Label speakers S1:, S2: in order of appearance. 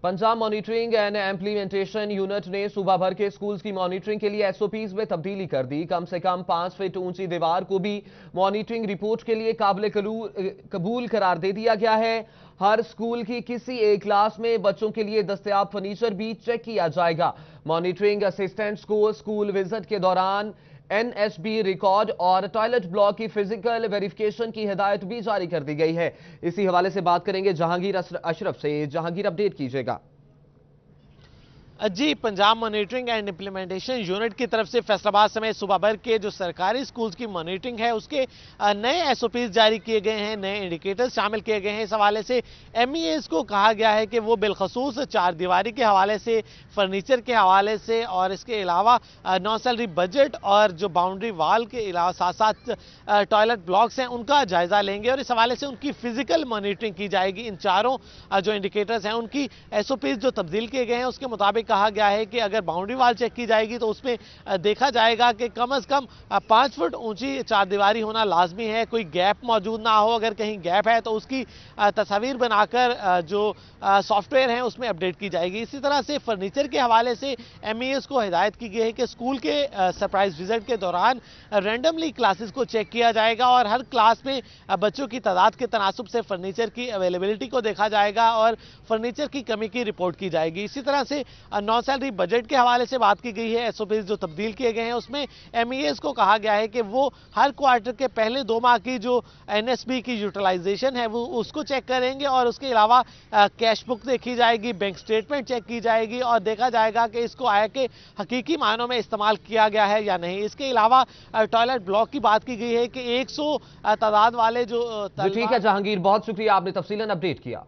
S1: Punjab monitoring and implementation unit ने सूबा भर के स्कूल्स की मॉनिटरिंग के लिए एसओपीज में तब्दीली कर दी। कम से कम 5 फीट ऊंची दीवार को भी मॉनिटरिंग रिपोर्ट के लिए काबिल कबूल करार दे दिया गया है। हर स्कूल की किसी एक क्लास में बच्चों के लिए दस्तयाब फर्नीचर भी चेक किया जाएगा। मॉनिटरिंग असिस्टेंट्स को स्कूल विजिट के दौरान एनएसबी रिकॉर्ड और टॉयलेट ब्लॉक की फिजिकल वेरिफिकेशन की हिदायत भी जारी कर दी गई है। इसी हवाले से बात करेंगे जहांगीर अशरफ से। जहांगीर, अपडेट कीजिएगा।
S2: जी, Punjab monitoring and implementation unit की तरफ से फैसलाबाद समेत सूबा भर के जो सरकारी स्कूल्स की मॉनिटरिंग है उसके नए एसओपीज जारी किए गए हैं, नए इंडिकेटर्स शामिल किए गए हैं। इस हवाले से एमईएस को कहा गया है कि वो बिलखसूस चार दीवारी के हवाले से, फर्नीचर के हवाले से और इसके अलावा नॉन सैलरी बजट और जो बाउंड्री वाल के अलावा साथ साथ टॉयलेट ब्लॉक्स हैं उनका जायजा लेंगे और इस हवाले से उनकी फिजिकल मॉनिटरिंग की जाएगी। इन चारों जो इंडिकेटर्स हैं उनकी एसओपीज जो तब्दील किए गए हैं उसके मुताबिक कहा गया है कि अगर बाउंड्री वाल चेक की जाएगी तो उसमें देखा जाएगा कि कम से कम 5 फुट ऊंची चारदीवारी होना लाजमी है। कोई गैप मौजूद ना हो, अगर कहीं गैप है तो उसकी तस्वीर बनाकर जो सॉफ्टवेयर है उसमें अपडेट की जाएगी। इसी तरह से फर्नीचर के हवाले से एमईएस को हिदायत की गई है कि स्कूल के सरप्राइज विजिट के दौरान रैंडमली क्लासेस को चेक किया जाएगा और हर क्लास में बच्चों की तादाद के तनासुब से फर्नीचर की अवेलेबिलिटी को देखा जाएगा और फर्नीचर की कमी की रिपोर्ट की जाएगी। इसी तरह से नॉन सैलरी बजट के हवाले से बात की गई है। एसओपीज जो तब्दील किए गए हैं उसमें एमईएस को कहा गया है कि वो हर क्वार्टर के पहले 2 माह की जो एनएसबी की यूटिलाइजेशन है वो उसको चेक करेंगे और उसके अलावा कैश बुक देखी जाएगी, बैंक स्टेटमेंट चेक की जाएगी और देखा जाएगा कि इसको आय के हकीकी मानों में इस्तेमाल किया गया है या नहीं। इसके अलावा टॉयलेट ब्लॉक की बात की गई है कि 100 तादाद वाले जो
S1: ठीक है जहांगीर, बहुत शुक्रिया, आपने तफसीलन अपडेट किया।